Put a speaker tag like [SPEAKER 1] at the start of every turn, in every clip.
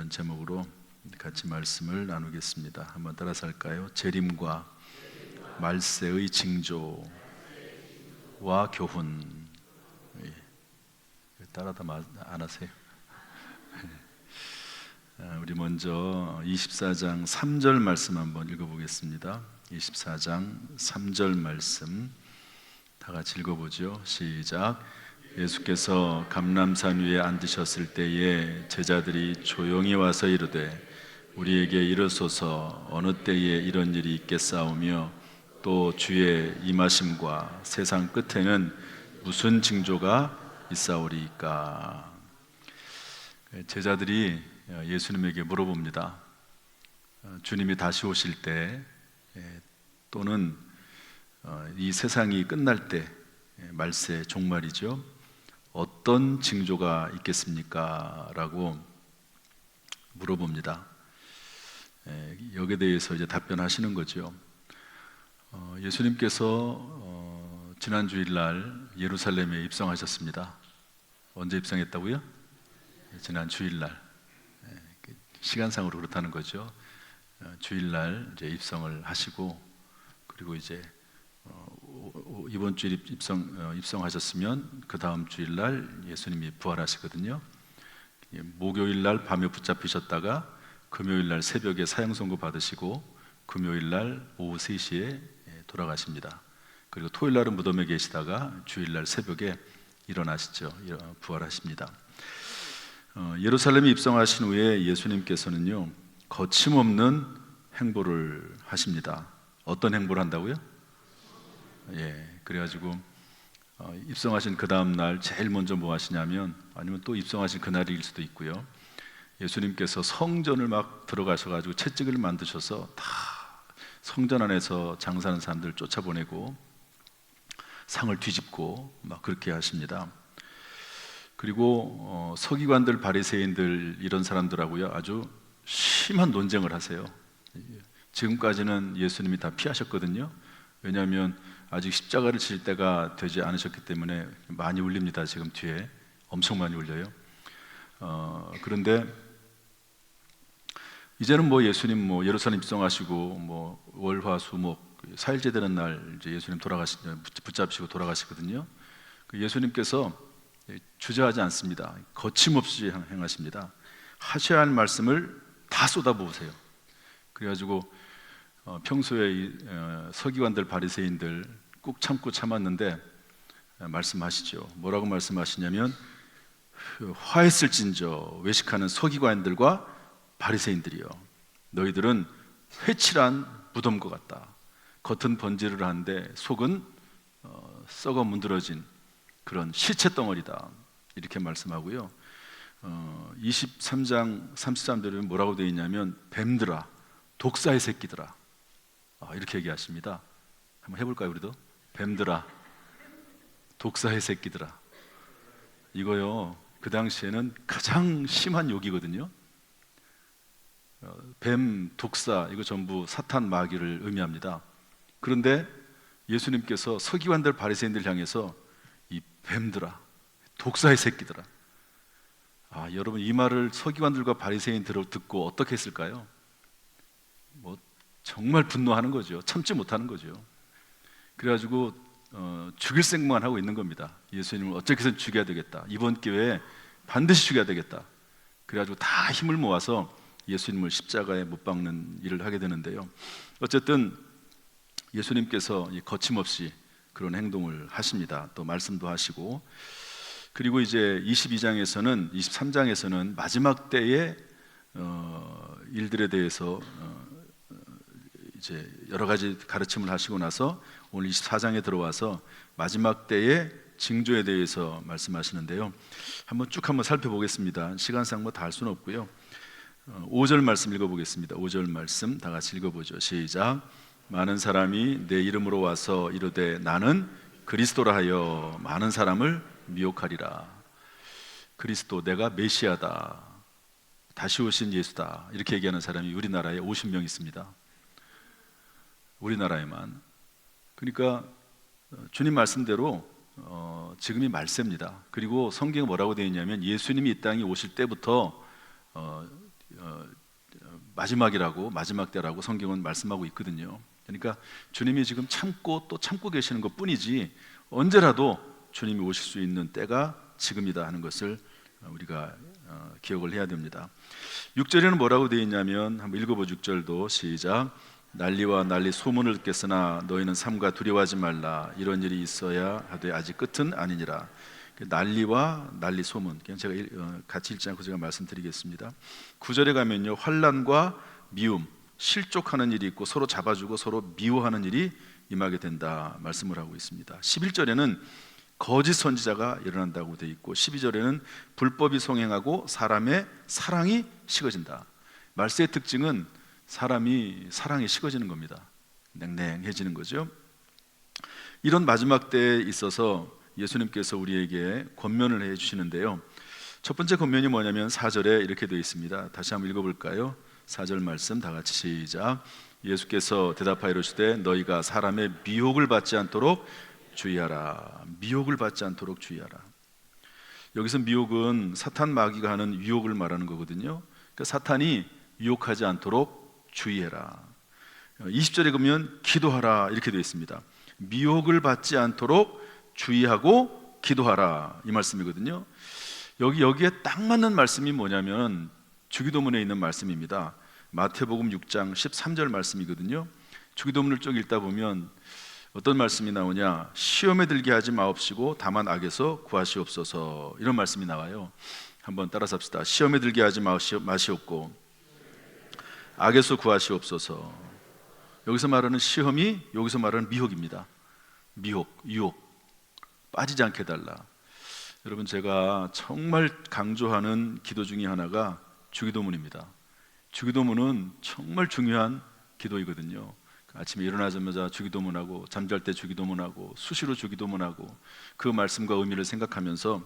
[SPEAKER 1] 이런 제목으로 같이 말씀을 나누겠습니다. 한번 따라서 할까요? 재림과 말세의 징조와 교훈. 따라다 안 하세요? 우리 먼저 24장 3절 말씀 한번 읽어보겠습니다. 24장 3절 말씀 다 같이 읽어보죠. 시작. 예수께서 감람산 위에 앉으셨을 때에 제자들이 조용히 와서 이르되 우리에게 이르소서 어느 때에 이런 일이 있겠사오며 또 주의 임하심과 세상 끝에는 무슨 징조가 있사오리이까. 제자들이 예수님에게 물어봅니다. 주님이 다시 오실 때 또는 이 세상이 끝날 때 말세 종말이죠. 어떤 징조가 있겠습니까? 라고 물어봅니다. 여기에 대해서 이제 답변하시는 거죠. 예수님께서 지난 주일날 예루살렘에 입성하셨습니다. 언제 입성했다고요? 지난 주일날. 시간상으로 그렇다는 거죠. 주일날 이제 입성을 하시고, 그리고 이제 이번 주일 입성하셨으면 그 다음 주일날 예수님이 부활하시거든요. 목요일날 밤에 붙잡히셨다가 금요일날 새벽에 사형 선고 받으시고 금요일날 오후 3시에 돌아가십니다. 그리고 토요일날은 무덤에 계시다가 주일날 새벽에 일어나시죠. 부활하십니다. 예루살렘에 입성하신 후에 예수님께서는요, 거침없는 행보를 하십니다. 어떤 행보를 한다고요? 그래가지고 입성하신 그 다음 날 제일 먼저 뭐 하시냐면, 아니면 또 입성하신 그날일 수도 있고요, 예수님께서 성전을 막 들어가셔가지고 채찍을 만드셔서 다 성전 안에서 장사하는 사람들 쫓아보내고 상을 뒤집고 막 그렇게 하십니다. 그리고 서기관들, 바리새인들 이런 사람들하고요 아주 심한 논쟁을 하세요. 지금까지는 예수님이 다 피하셨거든요. 왜냐하면 아직 십자가를 질 때가 되지 않으셨기 때문에 많이 울립니다. 지금 뒤에 엄청 많이 울려요. 그런데 이제는 뭐 예수님 뭐 예루살렘 입성하시고 뭐 월화수목 4일째 되는 날 이제 예수님 붙잡히시고 돌아가시거든요. 예수님께서 주저하지 않습니다. 거침없이 행하십니다. 하셔야 할 말씀을 다 쏟아부으세요. 그래가지고 평소에 서기관들, 바리새인들 꾹 참고 참았는데 말씀하시죠. 뭐라고 말씀하시냐면, 화했을진저 외식하는 서기관들과 바리새인들이여, 너희들은 회칠한 무덤과 같다. 겉은 번지를 하는데 속은 썩어 문드러진 그런 시체 덩어리다. 이렇게 말씀하고요. 23장 33절에 뭐라고 되어 있냐면, 뱀들아, 독사의 새끼들아, 이렇게 얘기하십니다. 한번 해볼까요, 우리도? 뱀들아, 독사의 새끼들아. 이거요, 그 당시에는 가장 심한 욕이거든요. 뱀, 독사, 이거 전부 사탄, 마귀를 의미합니다. 그런데 예수님께서 서기관들, 바리새인들 향해서 이 뱀들아, 독사의 새끼들아. 여러분, 이 말을 서기관들과 바리새인들을 듣고 어떻게 했을까요? 뭐 정말 분노하는 거죠. 참지 못하는 거죠. 그래가지고 죽일 생각만 하고 있는 겁니다. 예수님을 어떻게 해서 죽여야 되겠다, 이번 기회에 반드시 죽여야 되겠다. 그래가지고 다 힘을 모아서 예수님을 십자가에 못 박는 일을 하게 되는데요, 어쨌든 예수님께서 거침없이 그런 행동을 하십니다. 또 말씀도 하시고, 그리고 이제 22장에서는 23장에서는 마지막 때의 일들에 대해서 이제 여러 가지 가르침을 하시고 나서 오늘 24장에 들어와서 마지막 때의 징조에 대해서 말씀하시는데요, 한번 살펴보겠습니다. 시간상 뭐 다 할 수는 없고요. 5절 말씀 읽어보겠습니다. 5절 말씀 다 같이 읽어보죠. 시작. 많은 사람이 내 이름으로 와서 이르되 나는 그리스도라 하여 많은 사람을 미혹하리라. 그리스도, 내가 메시아다, 다시 오신 예수다, 이렇게 얘기하는 사람이 우리나라에 50명 있습니다. 우리나라에만. 그러니까 주님 말씀대로 지금이 말세입니다. 그리고 성경에 뭐라고 되어 있냐면, 예수님이 이 땅에 오실 때부터 마지막이라고, 마지막 때라고 성경은 말씀하고 있거든요. 그러니까 주님이 지금 참고 또 참고 계시는 것 뿐이지 언제라도 주님이 오실 수 있는 때가 지금이다 하는 것을 우리가 기억을 해야 됩니다. 6절에는 뭐라고 되어 있냐면 한번 읽어보죠. 6절도 시작. 난리와 난리 소문을 듣겠으나 너희는 삼가 두려워하지 말라. 이런 일이 있어야 하되 아직 끝은 아니니라. 난리와 난리 소문, 그냥 제가 같이 읽지 않고 제가 말씀드리겠습니다. 9절에 가면요, 환난과 미움, 실족하는 일이 있고 서로 잡아주고 서로 미워하는 일이 임하게 된다 말씀을 하고 있습니다. 11절에는 거짓 선지자가 일어난다고 되어 있고 12절에는 불법이 성행하고 사람의 사랑이 식어진다. 말세의 특징은 사람이 사랑이 식어지는 겁니다. 냉랭해지는 거죠. 이런 마지막 때에 있어서 예수님께서 우리에게 권면을 해주시는데요, 첫 번째 권면이 뭐냐면 4절에 이렇게 되어 있습니다. 다시 한번 읽어볼까요? 4절 말씀 다 같이 시작. 예수께서 대답하여 이르시되 너희가 사람의 미혹을 받지 않도록 주의하라. 미혹을 받지 않도록 주의하라. 여기서 미혹은 사탄 마귀가 하는 유혹을 말하는 거거든요. 그러니까 사탄이 유혹하지 않도록 주의해라. 20절에 보면 기도하라 이렇게 되어 있습니다. 미혹을 받지 않도록 주의하고 기도하라 이 말씀이거든요. 여기에 딱 맞는 말씀이 뭐냐면 주기도문에 있는 말씀입니다. 마태복음 6장 13절 말씀이거든요. 주기도문을 쭉 읽다 보면 어떤 말씀이 나오냐, 시험에 들게 하지 마옵시고 다만 악에서 구하시옵소서 이런 말씀이 나와요. 한번 따라서 합시다. 시험에 들게 하지 마시옵고 악에서 구하시옵소서. 여기서 말하는 시험이 여기서 말하는 미혹입니다. 미혹, 유혹, 빠지지 않게 해달라. 여러분, 제가 정말 강조하는 기도 중에 하나가 주기도문입니다. 주기도문은 정말 중요한 기도이거든요. 아침에 일어나자마자 주기도문하고 잠잘 때 주기도문하고 수시로 주기도문하고 그 말씀과 의미를 생각하면서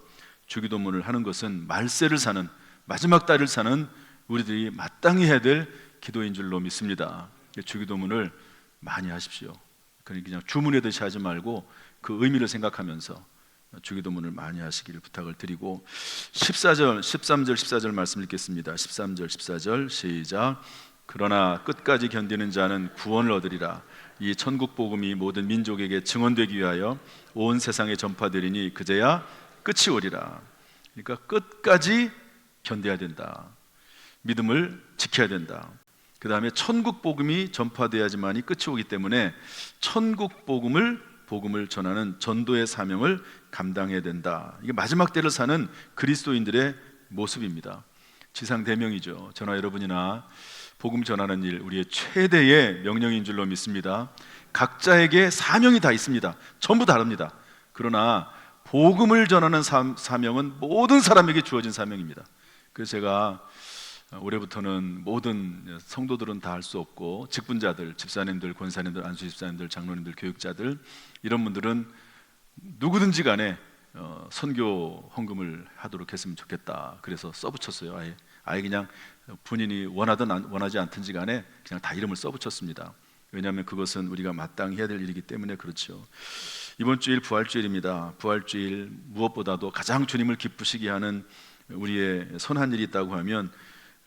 [SPEAKER 1] 주기도문을 하는 것은 말세를 사는, 마지막 달을 사는 우리들이 마땅히 해야 될 기도인 줄로 믿습니다. 주기도문을 많이 하십시오. 그냥 주문하듯이 하지 말고 그 의미를 생각하면서 주기도문을 많이 하시기를 부탁을 드리고 13절 14절 말씀 읽겠습니다. 13절 14절 시작. 그러나 끝까지 견디는 자는 구원을 얻으리라. 이 천국 복음이 모든 민족에게 증언되기 위하여 온 세상에 전파되리니 그제야 끝이 오리라. 그러니까 끝까지 견뎌야 된다. 믿음을 지켜야 된다. 그 다음에 천국 복음이 전파돼야지만이 끝이 오기 때문에 천국 복음을 전하는 전도의 사명을 감당해야 된다. 이게 마지막 때를 사는 그리스도인들의 모습입니다. 지상 대명이죠. 저나 여러분이나 복음 전하는 일, 우리의 최대의 명령인 줄로 믿습니다. 각자에게 사명이 다 있습니다. 전부 다릅니다. 그러나 복음을 전하는 사명은 모든 사람에게 주어진 사명입니다. 그래서 제가 올해부터는 모든 성도들은 다 할 수 없고 직분자들, 집사님들, 권사님들, 안수 집사님들, 장로님들, 교육자들 이런 분들은 누구든지 간에 선교 헌금을 하도록 했으면 좋겠다. 그래서 써붙였어요. 아예 그냥 본인이 원하든 원하지 않든지 간에 그냥 다 이름을 써붙였습니다. 왜냐하면 그것은 우리가 마땅히 해야 될 일이기 때문에 그렇죠. 이번 주일 부활주일입니다. 부활주일 무엇보다도 가장 주님을 기쁘시게 하는 우리의 선한 일이 있다고 하면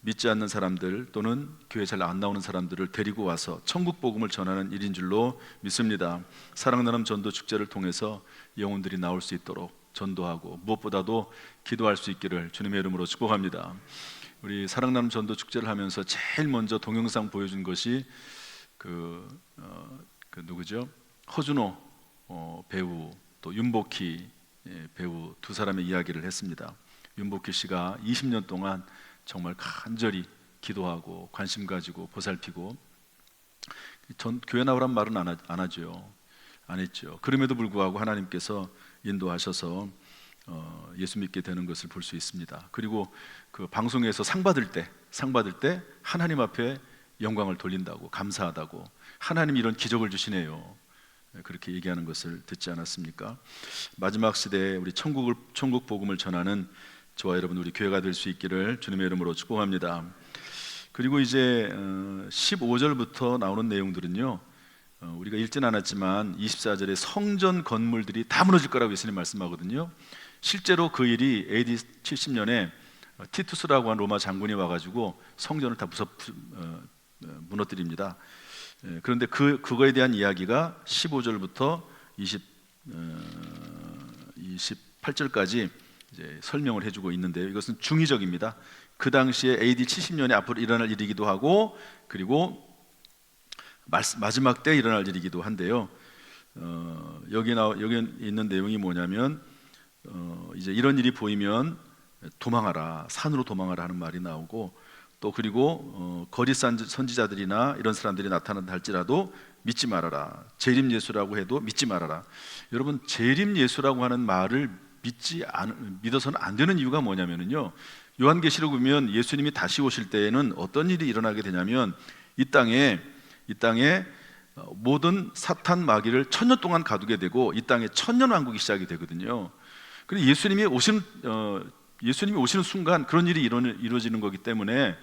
[SPEAKER 1] 믿지 않는 사람들 또는 교회 잘 안 나오는 사람들을 데리고 와서 천국 복음을 전하는 일인 줄로 믿습니다. 사랑 나눔 전도 축제를 통해서 영혼들이 나올 수 있도록 전도하고 무엇보다도 기도할 수 있기를 주님의 이름으로 축복합니다. 우리 사랑 나눔 전도 축제를 하면서 제일 먼저 동영상 보여준 것이 누구죠? 허준호 배우 또 윤복희 배우 두 사람의 이야기를 했습니다. 윤복희 씨가 20년 동안 정말 간절히 기도하고 관심 가지고 보살피고 전 교회 나오란 말은 안 하죠. 안 했죠. 그럼에도 불구하고 하나님께서 인도하셔서 예수 믿게 되는 것을 볼 수 있습니다. 그리고 그 방송에서 상 받을 때 하나님 앞에 영광을 돌린다고, 감사하다고, 하나님이 이런 기적을 주시네요. 그렇게 얘기하는 것을 듣지 않았습니까? 마지막 시대에 우리 천국 복음을 전하는 저와 여러분 우리 교회가 될 수 있기를 주님의 이름으로 축복합니다. 그리고 이제 15절부터 나오는 내용들은요, 우리가 읽진 않았지만 24절에 성전 건물들이 다 무너질 거라고 예수님 말씀하거든요. 실제로 그 일이 AD 70년에 티투스라고 하는 로마 장군이 와가지고 성전을 다 무너뜨립니다. 그런데 그거에 대한 이야기가 15절부터 28절까지 이제 설명을 해주고 있는데요. 이것은 중의적입니다. 그 당시에 AD 70년에 앞으로 일어날 일이기도 하고, 그리고 마지막 때 일어날 일이기도 한데요. 여기 있는 내용이 뭐냐면, 이제 이런 일이 보이면 도망하라, 산으로 도망하라 하는 말이 나오고, 또 그리고 거짓 선지자들이나 이런 사람들이 나타난다 할지라도 믿지 말아라. 재림 예수라고 해도 믿지 말아라. 여러분, 재림 예수라고 하는 말을 믿어서는 안 되는 이유가 뭐냐면요, 요한계시록 보면 예수님이 다시 오실 때에는 어떤 일이 일어나게 되냐면, 이 땅에 모든 사탄 마귀를 1000년 동안 가두게 되고, 이 땅에 천년왕국이 시작이 되거든요. 그리고 예수님이 오시는 순간 그런 일이 이루어지는 거기 때문에,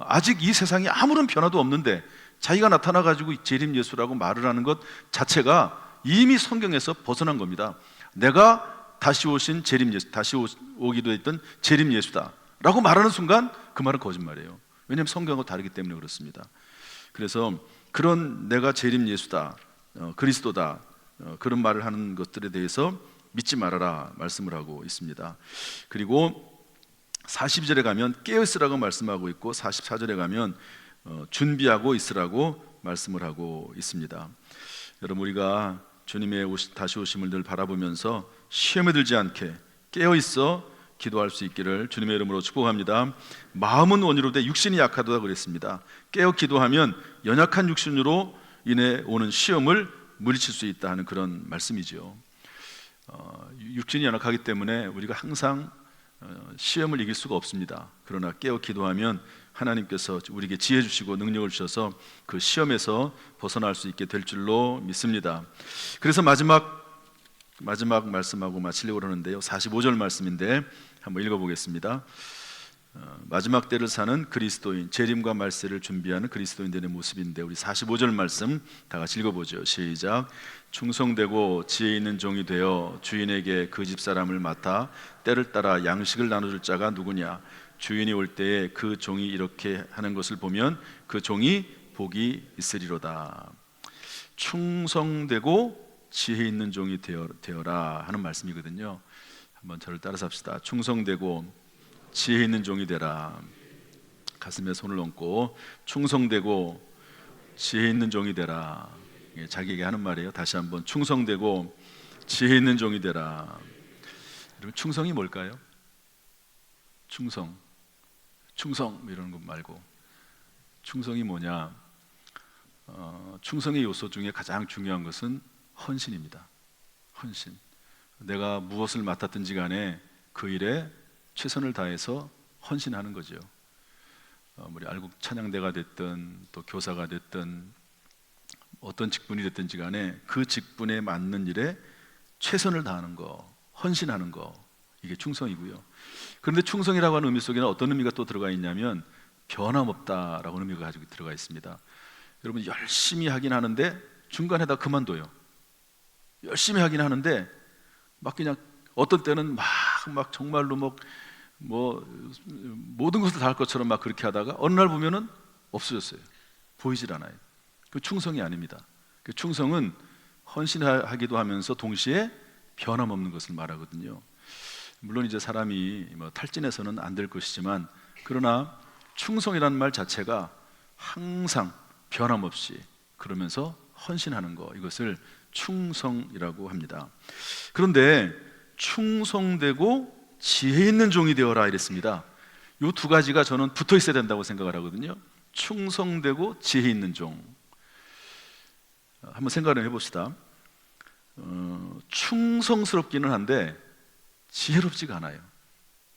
[SPEAKER 1] 아직 이 세상에 아무런 변화도 없는데 자기가 나타나 가지고 재림 예수라고 말을 하는 것 자체가 이미 성경에서 벗어난 겁니다. 내가 다시 오신 재림 예수, 다시 오기도 했던 재림 예수다 라고 말하는 순간 그 말은 거짓말이에요. 왜냐하면 성경하고 다르기 때문에 그렇습니다. 그래서 그런 내가 재림 예수다, 그리스도다, 그런 말을 하는 것들에 대해서 믿지 말아라 말씀을 하고 있습니다. 그리고 42절에 가면 깨어 있으라고 말씀하고 있고, 44절에 가면 준비하고 있으라고 말씀을 하고 있습니다. 여러분, 우리가 주님의 다시 오심을 늘 바라보면서 시험에 들지 않게 깨어 있어 기도할 수 있기를 주님의 이름으로 축복합니다. 마음은 원이로되 육신이 약하다 그랬습니다. 깨어 기도하면 연약한 육신으로 인해 오는 시험을 물리칠 수 있다 하는 그런 말씀이죠. 육신이 연약하기 때문에 우리가 항상 시험을 이길 수가 없습니다. 그러나 깨어 기도하면 하나님께서 우리에게 지혜 주시고 능력을 주셔서 그 시험에서 벗어날 수 있게 될 줄로 믿습니다. 그래서 마지막 말씀하고 마치려고 그러는데요, 45절 말씀인데 한번 읽어보겠습니다. 마지막 때를 사는 그리스도인, 재림과 말세를 준비하는 그리스도인들의 모습인데, 우리 45절 말씀 다 같이 읽어보죠. 시작. 충성되고 지혜 있는 종이 되어 주인에게 그 집사람을 맡아 때를 따라 양식을 나눠줄 자가 누구냐? 주인이 올 때에 그 종이 이렇게 하는 것을 보면 그 종이 복이 있으리로다. 충성되고 지혜 있는 종이 되어라 하는 말씀이거든요. 한번 저를 따라서 합시다. 충성되고 지혜 있는 종이 되라. 가슴에 손을 얹고 충성되고 지혜 있는 종이 되라. 자기에게 하는 말이에요. 다시 한번, 충성되고 지혜 있는 종이 되라. 여러분, 충성이 뭘까요? 충성 이런 것 말고 충성이 뭐냐? 충성의 요소 중에 가장 중요한 것은 헌신입니다. 헌신. 내가 무엇을 맡았든지 간에 그 일에 최선을 다해서 헌신하는 거죠. 우리 알곡 찬양대가 됐든 또 교사가 됐든 어떤 직분이 됐든지 간에 그 직분에 맞는 일에 최선을 다하는 거, 헌신하는 거, 이게 충성이고요. 그런데 충성이라고 하는 의미 속에는 어떤 의미가 또 들어가 있냐면 변함없다라고 하는 의미가 가지고 들어가 있습니다. 여러분, 열심히 하긴 하는데 중간에다 그만둬요. 열심히 하긴 하는데 막 그냥 어떤 때는 막 정말로 뭐 모든 것을 다 할 것처럼 막 그렇게 하다가 어느 날 보면은 없어졌어요. 보이질 않아요. 그 충성이 아닙니다. 그 충성은 헌신하기도 하면서 동시에 변함없는 것을 말하거든요. 물론 이제 사람이 탈진해서는 안 될 것이지만, 그러나 충성이라는 말 자체가 항상 변함없이 그러면서 헌신하는 거, 이것을 충성이라고 합니다. 그런데 충성되고 지혜 있는 종이 되어라 이랬습니다. 이 두 가지가 저는 붙어 있어야 된다고 생각을 하거든요. 충성되고 지혜 있는 종. 한번 생각을 해봅시다. 충성스럽기는 한데 지혜롭지가 않아요.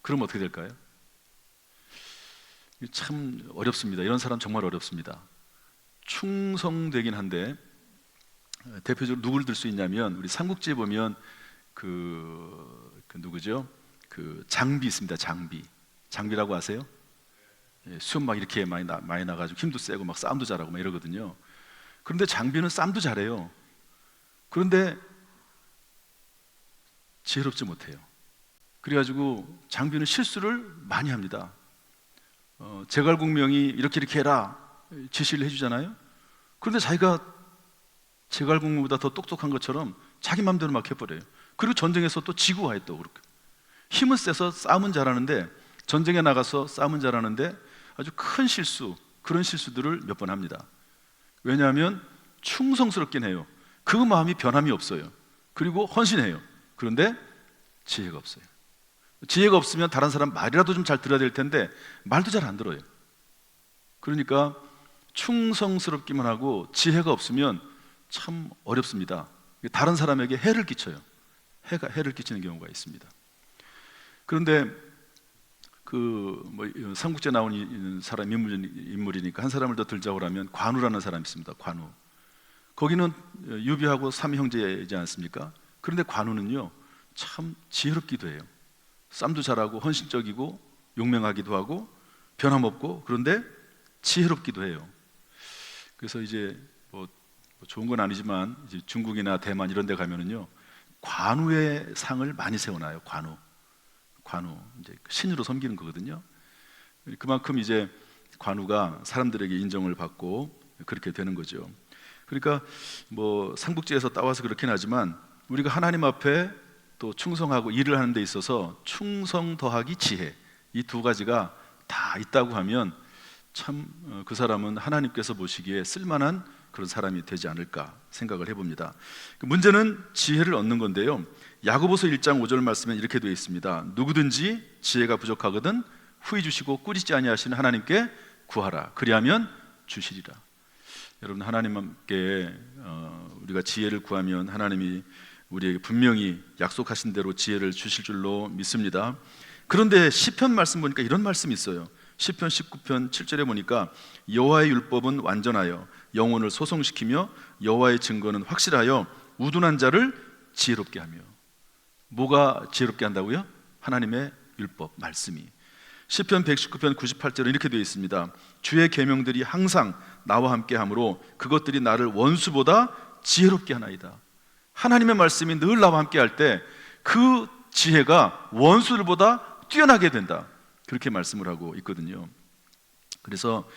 [SPEAKER 1] 그럼 어떻게 될까요? 참 어렵습니다. 이런 사람 정말 어렵습니다. 충성되긴 한데, 대표적으로 누구를 들 수 있냐면 우리 삼국지에 보면 그 누구죠? 그 장비 있습니다. 장비라고 아세요? 수염 막 이렇게 많이 나가지고 힘도 세고 막 싸움도 잘하고 막 이러거든요. 그런데 장비는 싸움도 잘해요. 그런데 지혜롭지 못해요. 그래가지고 장비는 실수를 많이 합니다. 제갈공명이 이렇게 해라 지시를 해주잖아요. 그런데 자기가 제갈공명보다 더 똑똑한 것처럼 자기 마음대로 막 해버려요. 그리고 전쟁에서 또 지고 와요. 또 그렇게 힘은 세서 싸움은 잘하는데, 전쟁에 나가서 싸움은 잘하는데 아주 큰 실수, 그런 실수들을 몇 번 합니다. 왜냐하면 충성스럽긴 해요. 그 마음이 변함이 없어요. 그리고 헌신해요. 그런데 지혜가 없어요. 지혜가 없으면 다른 사람 말이라도 좀 잘 들어야 될 텐데 말도 잘 안 들어요. 그러니까 충성스럽기만 하고 지혜가 없으면 참 어렵습니다. 다른 사람에게 해를 끼쳐요. 해를 끼치는 경우가 있습니다. 그런데 삼국지에 나오는 사람 인물이니까 한 사람을 더 들자고 하면 관우라는 사람이 있습니다. 관우. 거기는 유비하고 삼형제이지 않습니까? 그런데 관우는요 참 지혜롭기도 해요. 쌈도 잘하고 헌신적이고 용맹하기도 하고 변함없고, 그런데 지혜롭기도 해요. 그래서 이제 뭐 좋은 건 아니지만 이제 중국이나 대만 이런 데 가면은요 관우의 상을 많이 세워놔요. 관우 이제 신으로 섬기는 거거든요. 그만큼 이제 관우가 사람들에게 인정을 받고 그렇게 되는 거죠. 그러니까 뭐 삼국지에서 따와서 그렇긴 하지만 우리가 하나님 앞에 또 충성하고 일을 하는 데 있어서 충성 더하기 지혜, 이 두 가지가 다 있다고 하면 참 그 사람은 하나님께서 보시기에 쓸만한 그런 사람이 되지 않을까 생각을 해봅니다. 문제는 지혜를 얻는 건데요, 야고보서 1장 5절 말씀에 이렇게 되어 있습니다. 누구든지 지혜가 부족하거든 후히 주시고 꾸짖지 아니하시는 하나님께 구하라. 그리하면 주시리라. 여러분, 하나님께 우리가 지혜를 구하면 하나님이 우리에게 분명히 약속하신 대로 지혜를 주실 줄로 믿습니다. 그런데 시편 말씀 보니까 이런 말씀이 있어요. 시편 19편 7절에 보니까 여호와의 율법은 완전하여 영혼을 소성시키며 여호와의 증거는 확실하여 우둔한 자를 지혜롭게 하며. 뭐가 지혜롭게 한다고요? 하나님의 율법, 말씀이. 시편 119편 98절은 이렇게 되어 있습니다. 주의 계명들이 항상 나와 함께 하므로 그것들이 나를 원수보다 지혜롭게 하나이다. 하나님의 말씀이 늘 나와 함께 할 때 그 지혜가 원수들보다 뛰어나게 된다, 그렇게 말씀을 하고 있거든요. 그래서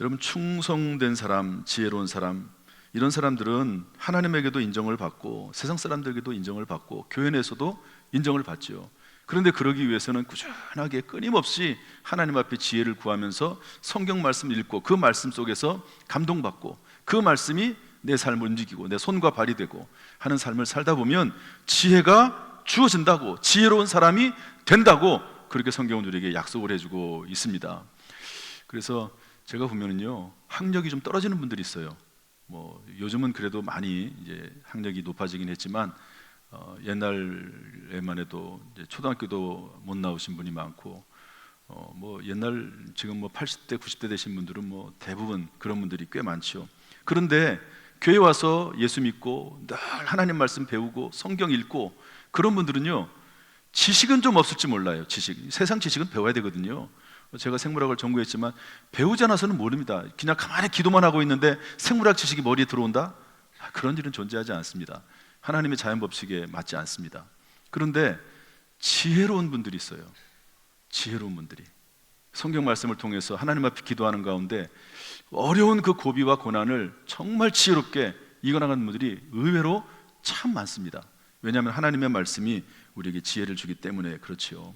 [SPEAKER 1] 여러분, 충성된 사람, 지혜로운 사람, 이런 사람들은 하나님에게도 인정을 받고 세상 사람들에게도 인정을 받고 교회 내에서도 인정을 받죠. 그런데 그러기 위해서는 꾸준하게 끊임없이 하나님 앞에 지혜를 구하면서 성경 말씀을 읽고 그 말씀 속에서 감동받고 그 말씀이 내 삶을 움직이고 내 손과 발이 되고 하는 삶을 살다 보면 지혜가 주어진다고, 지혜로운 사람이 된다고, 그렇게 성경은 우리에게 약속을 해주고 있습니다. 그래서 제가 보면은요, 학력이 좀 떨어지는 분들이 있어요. 뭐 요즘은 그래도 많이 이제 학력이 높아지긴 했지만 옛날에만 해도 이제 초등학교도 못 나오신 분이 많고 뭐 옛날 지금 뭐 80대 90대 되신 분들은 뭐 대부분 그런 분들이 꽤 많죠. 그런데 교회 와서 예수 믿고 늘 하나님 말씀 배우고 성경 읽고 그런 분들은요, 지식은 좀 없을지 몰라요. 세상 지식은 배워야 되거든요. 제가 생물학을 전공했지만 배우지 않아서는 모릅니다. 그냥 가만히 기도만 하고 있는데 생물학 지식이 머리에 들어온다? 그런 일은 존재하지 않습니다. 하나님의 자연 법칙에 맞지 않습니다. 그런데 지혜로운 분들이 있어요. 지혜로운 분들이 성경 말씀을 통해서 하나님 앞에 기도하는 가운데 어려운 그 고비와 고난을 정말 지혜롭게 이겨나가는 분들이 의외로 참 많습니다. 왜냐하면 하나님의 말씀이 우리에게 지혜를 주기 때문에 그렇지요.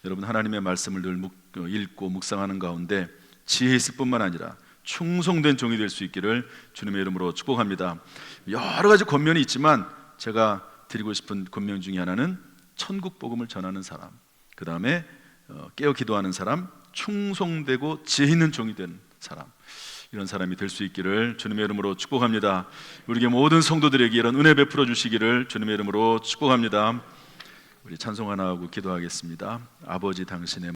[SPEAKER 1] 여러분, 하나님의 말씀을 늘 읽고 묵상하는 가운데 지혜 있을 뿐만 아니라 충성된 종이 될 수 있기를 주님의 이름으로 축복합니다. 여러 가지 권면이 있지만 제가 드리고 싶은 권면 중에 하나는 천국 복음을 전하는 사람, 그 다음에 깨어 기도하는 사람, 충성되고 지혜 있는 종이 된 사람, 이런 사람이 될 수 있기를 주님의 이름으로 축복합니다. 우리에게 모든 성도들에게 이런 은혜 베풀어 주시기를 주님의 이름으로 축복합니다. 우리 찬송 하나 하고 기도하겠습니다. 아버지, 당신의